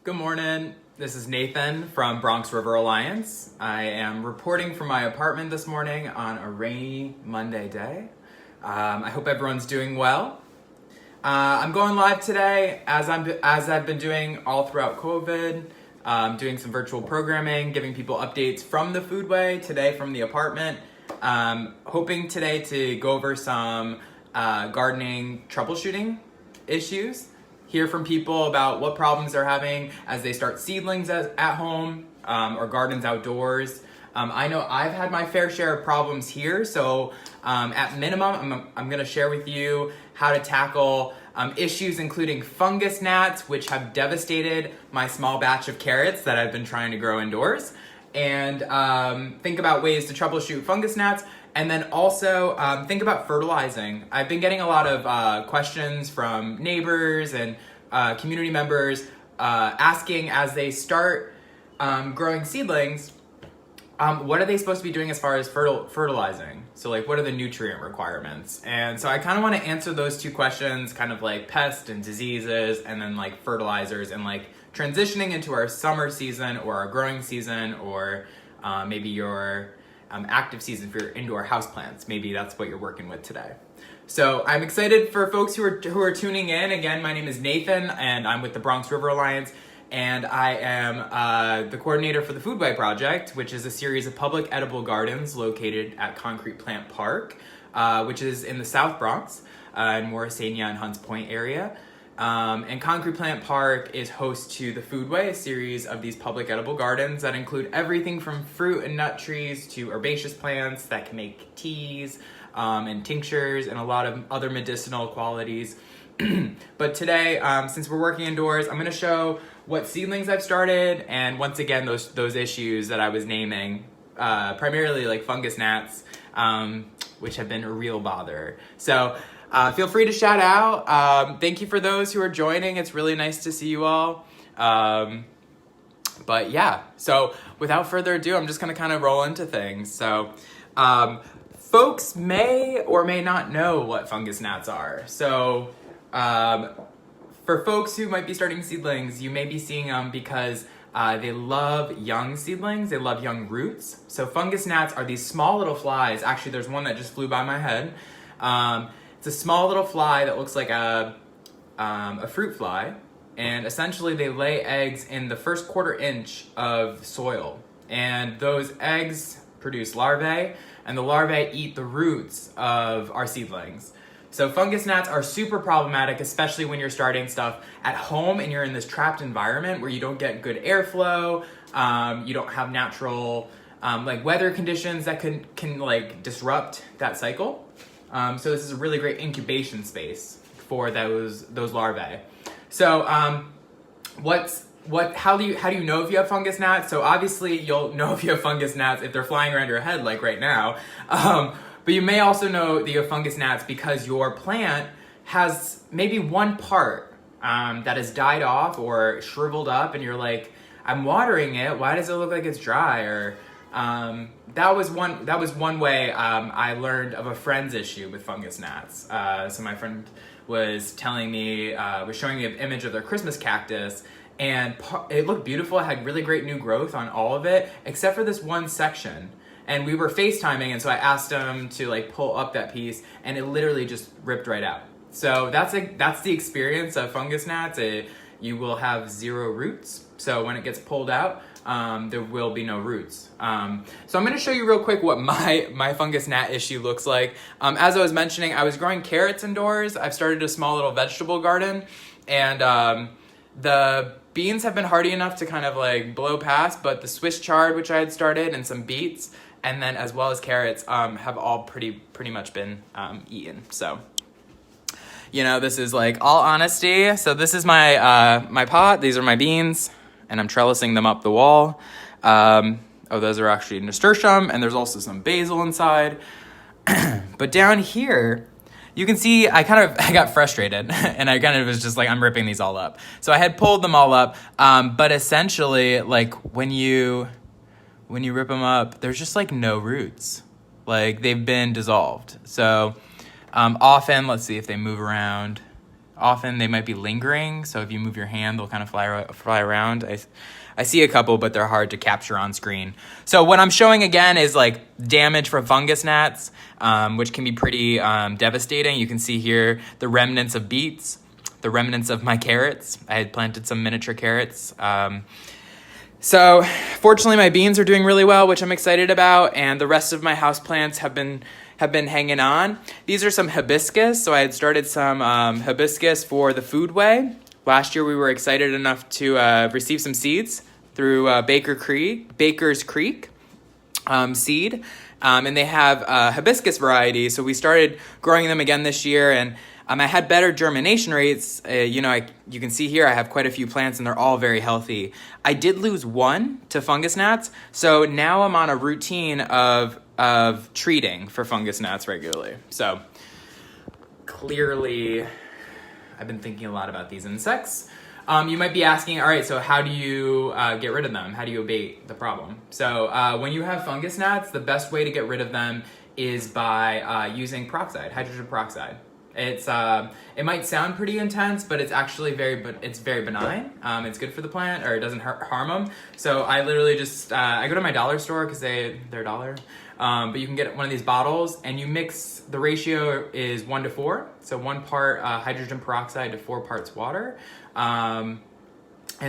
Good morning. This is Nathan from Bronx River Alliance. I am reporting from my apartment this morning on a rainy Monday day. I hope everyone's doing well. I'm going live today as I've been doing all throughout COVID, doing some virtual programming, giving people updates from the foodway, today from the apartment. Hoping today to go over some gardening troubleshooting issues, hear from people about what problems they're having as they start seedlings at home or gardens outdoors. I know I've had my fair share of problems here, so at minimum, I'm going to share with you how to tackle issues including fungus gnats, which have devastated my small batch of carrots that I've been trying to grow indoors, and think about ways to troubleshoot fungus gnats. And then also think about fertilizing. I've been getting a lot of questions from neighbors and community members asking as they start growing seedlings, what are they supposed to be doing as far as fertilizing? So like, what are the nutrient requirements? And so I kind of want to answer those two questions, kind of like pests and diseases, and then like fertilizers, and like transitioning into our summer season or our growing season, or maybe your active season for your indoor houseplants. Maybe that's what you're working with today. So I'm excited for folks who are tuning in. Again, my name is Nathan, and I'm with the Bronx River Alliance, and I am the coordinator for the Foodway Project, which is a series of public edible gardens located at Concrete Plant Park, which is in the South Bronx, in Morrisania and Hunts Point area. And Concrete Plant Park is host to the Foodway, a series of these public edible gardens that include everything from fruit and nut trees to herbaceous plants that can make teas and tinctures and a lot of other medicinal qualities. But today, since we're working indoors, I'm going to show what seedlings I've started, and once again, those issues that I was naming, primarily like fungus gnats, which have been a real bother. So feel free to shout out. Thank you for those who are joining. It's really nice to see you all. But yeah, so without further ado, I'm just going to kind of roll into things. So folks may or may not know what fungus gnats are. So for folks who might be starting seedlings, you may be seeing them because they love young seedlings. They love young roots. So fungus gnats are these small little flies. Actually, there's one that just flew by my head. It's a small little fly that looks like a fruit fly, and essentially they lay eggs in the first quarter inch of soil, and those eggs produce larvae, and the larvae eat the roots of our seedlings. So fungus gnats are super problematic, especially when you're starting stuff at home and you're in this trapped environment where you don't get good airflow, you don't have natural like weather conditions that can like disrupt that cycle. So this is a really great incubation space for those larvae. So how do you know if you have fungus gnats? So obviously you'll know if you have fungus gnats if they're flying around your head like right now. But you may also know that you have fungus gnats because your plant has maybe one part that has died off or shriveled up, and you're like, I'm watering it, why does it look like it's dry? Or that was one way I learned of a friend's issue with fungus gnats. So my friend was showing me an image of their Christmas cactus, and it looked beautiful. It had really great new growth on all of it, except for this one section. And we were FaceTiming, and so I asked him to like pull up that piece, and it literally just ripped right out. So that's the experience of fungus gnats. You will have zero roots. So when it gets pulled out, there will be no roots. So I'm going to show you real quick what my fungus gnat issue looks like. As I was mentioning, I was growing carrots indoors. I've started a small little vegetable garden, and the beans have been hardy enough to kind of like blow past, but the Swiss chard, which I had started, and some beets, and then as well as carrots, have all pretty much been eaten. So, you know, this is like all honesty. So this is my my pot. These are my beans, and I'm trellising them up the wall. Those are actually nasturtium, and there's also some basil inside. But down here, you can see I got frustrated, and I kind of was just like, I'm ripping these all up. So I had pulled them all up, but essentially, like when you rip them up, there's just like no roots. Like they've been dissolved. So often, let's see if they move around. Often they might be lingering, so if you move your hand, they'll kind of fly around. I see a couple, but they're hard to capture on screen. So what I'm showing again is like damage from fungus gnats, which can be pretty devastating. You can see here the remnants of beets, the remnants of my carrots. I had planted some miniature carrots. So fortunately my beans are doing really well, which I'm excited about, and the rest of my houseplants have been hanging on. These are some hibiscus. So I had started some hibiscus for the foodway. Last year we were excited enough to receive some seeds through Baker's Creek seed, and they have hibiscus varieties. So we started growing them again this year, and I had better germination rates. You can see here I have quite a few plants and they're all very healthy. I did lose one to fungus gnats, so now I'm on a routine of treating for fungus gnats regularly. So clearly I've been thinking a lot about these insects. You might be asking, all right, so how do you get rid of them? How do you abate the problem? So when you have fungus gnats, the best way to get rid of them is by using peroxide, hydrogen peroxide. It might sound pretty intense, but it's actually very benign. It's good for the plant, or it doesn't harm them. So I literally just, I go to my dollar store because they're $1. But you can get one of these bottles and you mix, the ratio is 1:4. So 1 part hydrogen peroxide to 4 parts water. And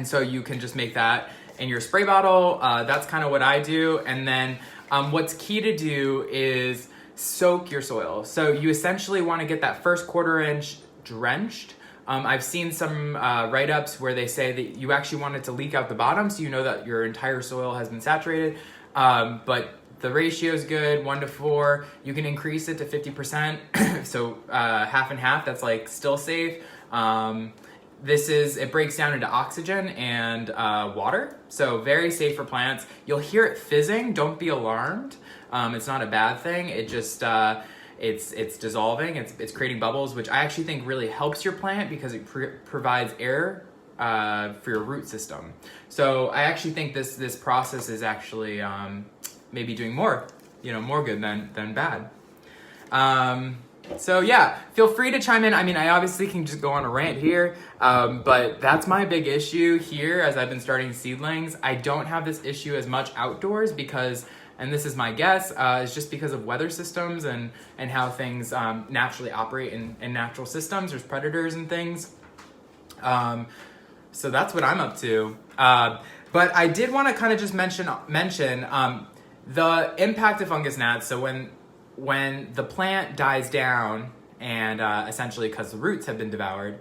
so you can just make that in your spray bottle. That's kind of what I do. And then what's key to do is soak your soil. So you essentially want to get that first 1/4 inch drenched. I've seen some write-ups where they say that you actually want it to leak out the bottom, so you know that your entire soil has been saturated. But the ratio is good, 1:4. You can increase it to 50%, so half and half. That's like still safe. It breaks down into oxygen and water, so very safe for plants. You'll hear it fizzing. Don't be alarmed. It's not a bad thing. It just it's dissolving. It's creating bubbles, which I actually think really helps your plant because it provides air for your root system. So I actually think this process is actually maybe doing more good than bad. So yeah, feel free to chime in. I mean, I obviously can just go on a rant here, but that's my big issue here as I've been starting seedlings. I don't have this issue as much outdoors because, and this is my guess, it's just because of weather systems and how things naturally operate in natural systems. There's predators and things. So that's what I'm up to. But I did want to kind of just mention the impact of fungus gnats. So when the plant dies down and essentially because the roots have been devoured,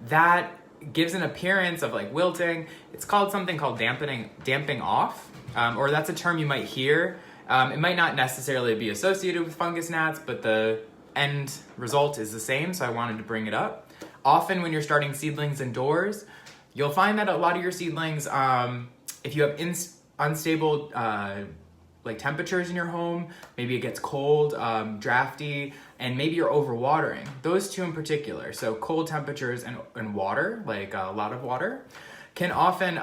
that gives an appearance of like wilting. It's called something called damping off, or that's a term you might hear. It might not necessarily be associated with fungus gnats, but the end result is the same, so I wanted to bring it up. Often when you're starting seedlings indoors, you'll find that a lot of your seedlings, if you have unstable like temperatures in your home, maybe it gets cold, drafty, and maybe you're overwatering. Those two in particular, so cold temperatures and water, like a lot of water, can often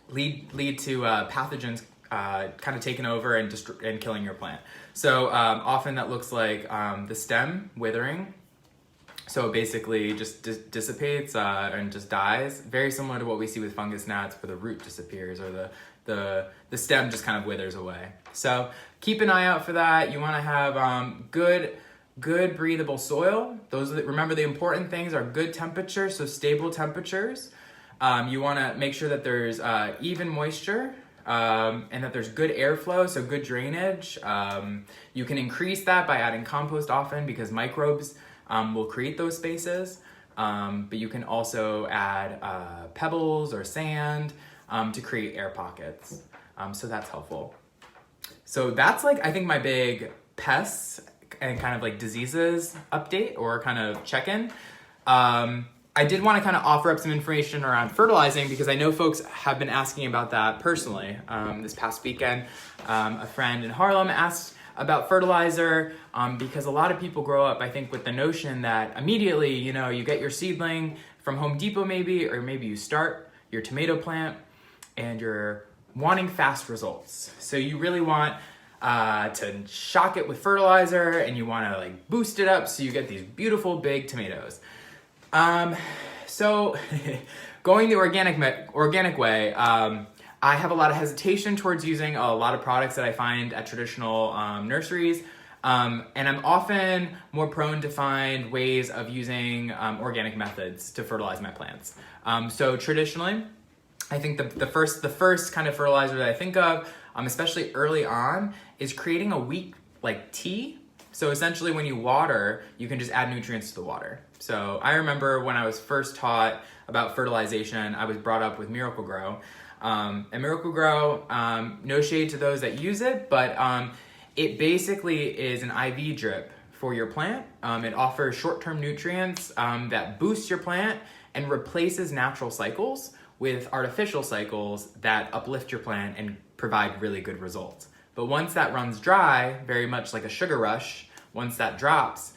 lead to pathogens kind of taking over and killing your plant. So often that looks like the stem withering. So it basically just dissipates and just dies. Very similar to what we see with fungus gnats, where the root disappears or the stem just kind of withers away. So keep an eye out for that. You want to have good breathable soil. Remember the important things are good temperature, so stable temperatures. You want to make sure that there's even moisture and that there's good airflow, so good drainage. You can increase that by adding compost often because microbes will create those spaces. But you can also add pebbles or sand to create air pockets. So that's helpful. So that's I think my big pests and kind of diseases update or kind of check-in. I did want to kind of offer up some information around fertilizing because I know folks have been asking about that personally. This past weekend, a friend in Harlem asked about fertilizer because a lot of people grow up, I think, with the notion that immediately, you get your seedling from Home Depot maybe, or maybe you start your tomato plant and you're wanting fast results. So you really want to shock it with fertilizer, and you want to like boost it up so you get these beautiful big tomatoes. So going the organic way, I have a lot of hesitation towards using a lot of products that I find at traditional nurseries. And I'm often more prone to find ways of using organic methods to fertilize my plants. So traditionally, I think the first kind of fertilizer that I think of, especially early on, is creating a weak like tea. So essentially when you water, you can just add nutrients to the water. So I remember when I was first taught about fertilization, I was brought up with Miracle-Gro. And Miracle-Gro, no shade to those that use it, but it basically is an IV drip for your plant. It offers short-term nutrients that boost your plant and replaces natural cycles with artificial cycles that uplift your plant and provide really good results. But once that runs dry, very much like a sugar rush, once that drops,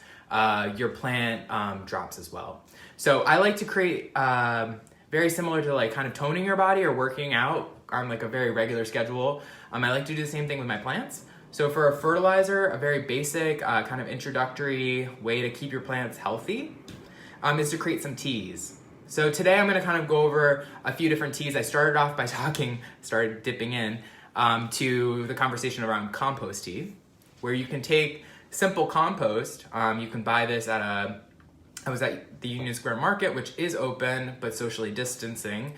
your plant drops as well. So I like to create, very similar to like kind of toning your body or working out on like a very regular schedule. I like to do the same thing with my plants. So for a fertilizer, a very basic kind of introductory way to keep your plants healthy is to create some teas. So today I'm gonna kind of go over a few different teas. I started off by started dipping in to the conversation around compost tea, where you can take simple compost. You can buy this I was at the Union Square Market, which is open, but socially distancing,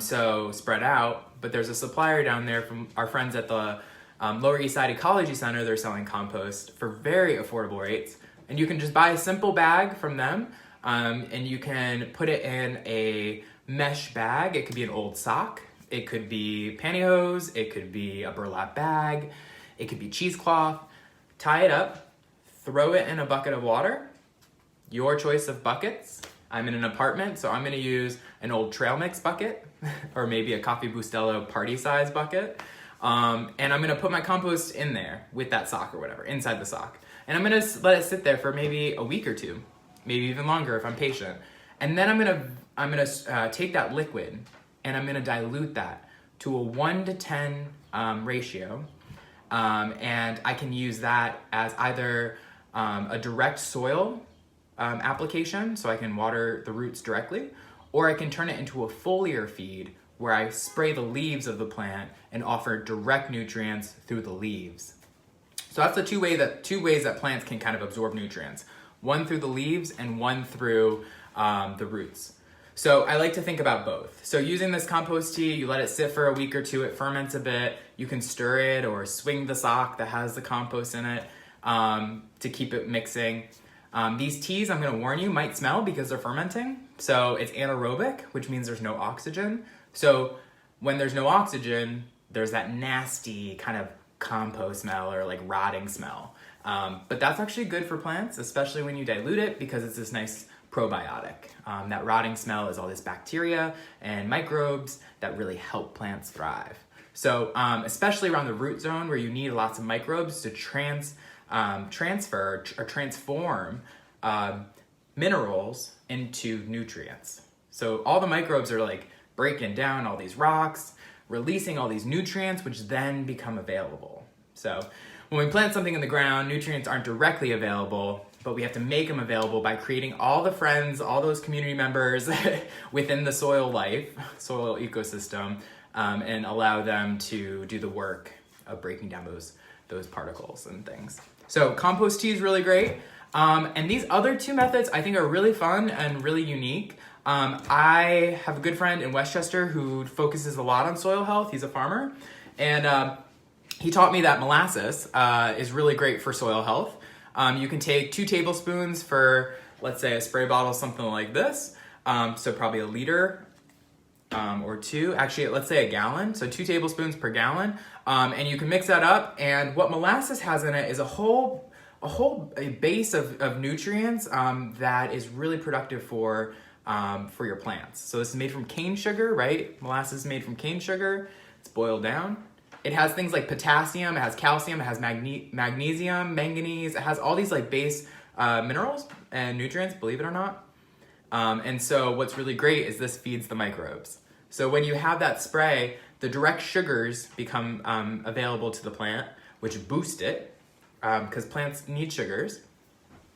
so spread out. But there's a supplier down there from our friends at the Lower East Side Ecology Center. They're selling compost for very affordable rates. And you can just buy a simple bag from them, and you can put it in a mesh bag. It could be an old sock. It could be pantyhose. It could be a burlap bag. It could be cheesecloth. Tie it up, throw it in a bucket of water. Your choice of buckets. I'm in an apartment, so I'm gonna use an old trail mix bucket or maybe a Coffee Bustelo party size bucket. And I'm gonna put my compost in there with that sock or whatever, inside the sock. And I'm gonna let it sit there for maybe a week or two, maybe even longer if I'm patient. And then I'm gonna take that liquid and I'm gonna dilute that to a 1-to-10 ratio. And I can use that as either a direct soil application, so I can water the roots directly, or I can turn it into a foliar feed where I spray the leaves of the plant and offer direct nutrients through the leaves. So that's the two ways that plants can kind of absorb nutrients. One through the leaves and one through the roots. So I like to think about both. So using this compost tea, you let it sit for a week or two, it ferments a bit. You can stir it or swing the sock that has the compost in it to keep it mixing. These teas, I'm gonna warn you, might smell because they're fermenting. So it's anaerobic, which means there's no oxygen. So when there's no oxygen, there's that nasty kind of compost smell or like rotting smell. But that's actually good for plants, especially when you dilute it, because it's this nice probiotic. That rotting smell is all this bacteria and microbes that really help plants thrive. So especially around the root zone where you need lots of microbes to transfer or transform minerals into nutrients. So all the microbes are like breaking down all these rocks, releasing all these nutrients, which then become available. So when we plant something in the ground, nutrients aren't directly available, but we have to make them available by creating all the friends, all those community members within the soil ecosystem, and allow them to do the work of breaking down those particles and things. So compost tea is really great. And these other two methods I think are really fun and really unique. I have a good friend in Westchester who focuses a lot on soil health. He's a farmer. And he taught me that molasses is really great for soil health. You can take 2 tablespoons for, let's say, a spray bottle, something like this. So probably a liter or 2. Actually, let's say a gallon. So 2 tablespoons per gallon. And you can mix that up. And what molasses has in it is a base of nutrients that is really productive for your plants. So this is made from cane sugar, right? Molasses is made from cane sugar. It's boiled down. It has things like potassium, it has calcium, it has magnesium, manganese. It has all these like base minerals and nutrients, believe it or not. And so what's really great is this feeds the microbes. So when you have that spray, the direct sugars become available to the plant, which boost it, because plants need sugars.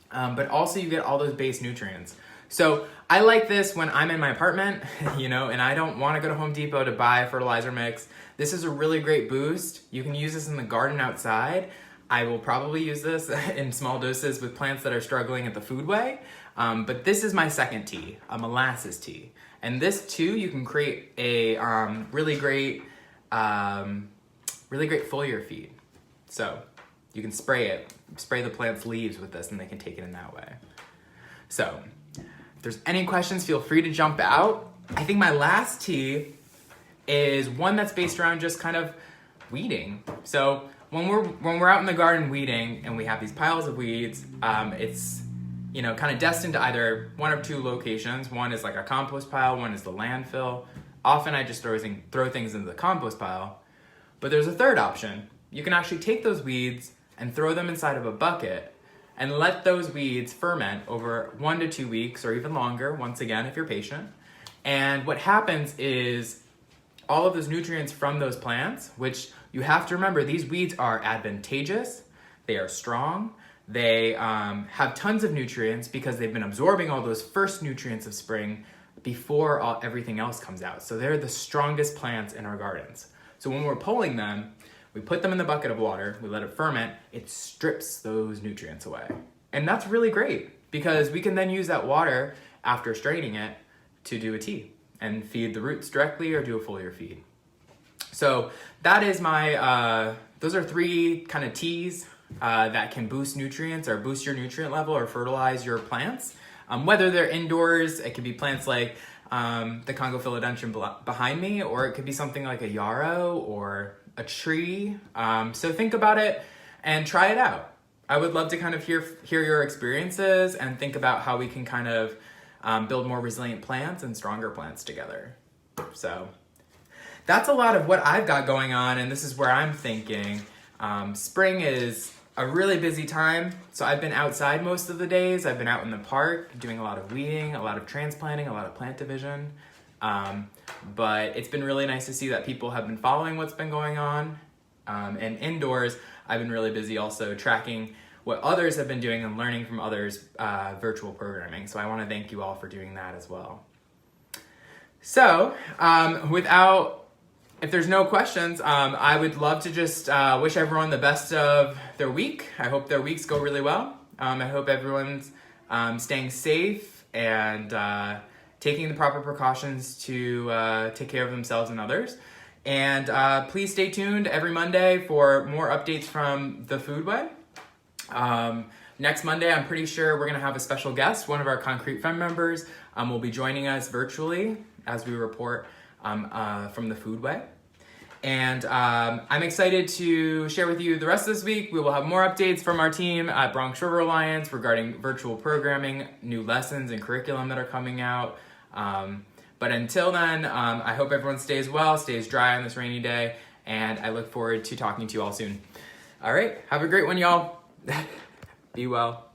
But also you get all those base nutrients. So I like this when I'm in my apartment, and I don't want to go to Home Depot to buy a fertilizer mix. This is a really great boost. You can use this in the garden outside. I will probably use this in small doses with plants that are struggling at the foodway. But this is my second tea, a molasses tea. And this too, you can create a really great foliar feed. So you can spray the plant's leaves with this and they can take it in that way. So if there's any questions, feel free to jump out. I think my last tea is one that's based around just kind of weeding. So when we're out in the garden weeding and we have these piles of weeds, it's kind of destined to either one of two locations. One is like a compost pile, one is the landfill. Often I just throw things into the compost pile. But there's a third option. You can actually take those weeds and throw them inside of a bucket and let those weeds ferment over 1 to 2 weeks or even longer, once again, if you're patient. And what happens is all of those nutrients from those plants, which you have to remember, these weeds are advantageous, they are strong, they have tons of nutrients because they've been absorbing all those first nutrients of spring before everything else comes out. So they're the strongest plants in our gardens. So when we're pulling them, we put them in the bucket of water, we let it ferment, it strips those nutrients away. And that's really great because we can then use that water after straining it to do a tea and feed the roots directly or do a foliar feed. So that is those are 3 kind of teas that can boost nutrients or boost your nutrient level or fertilize your plants. Whether they're indoors, it could be plants like the Congo philodendron behind me, or it could be something like a yarrow or a tree. So think about it and try it out. I would love to kind of hear your experiences and think about how we can kind of build more resilient plants and stronger plants together. So that's a lot of what I've got going on, and this is where I'm thinking. Spring is a really busy time, so I've been outside most of the days. I've been out in the park doing a lot of weeding, a lot of transplanting, a lot of plant division. But it's been really nice to see that people have been following what's been going on. And indoors, I've been really busy also tracking what others have been doing and learning from others' virtual programming. So I want to thank you all for doing that as well. So if there's no questions, I would love to just wish everyone the best of their week. I hope their weeks go really well. I hope everyone's staying safe and taking the proper precautions to take care of themselves and others. And please stay tuned every Monday for more updates from the Foodway. Next Monday, I'm pretty sure we're going to have a special guest. One of our Concrete Fem members will be joining us virtually as we report from the Foodway. And I'm excited to share with you the rest of this week. We will have more updates from our team at Bronx River Alliance regarding virtual programming, new lessons and curriculum that are coming out. But until then, I hope everyone stays well, stays dry on this rainy day, and I look forward to talking to you all soon. All right, have a great one, y'all. Be well.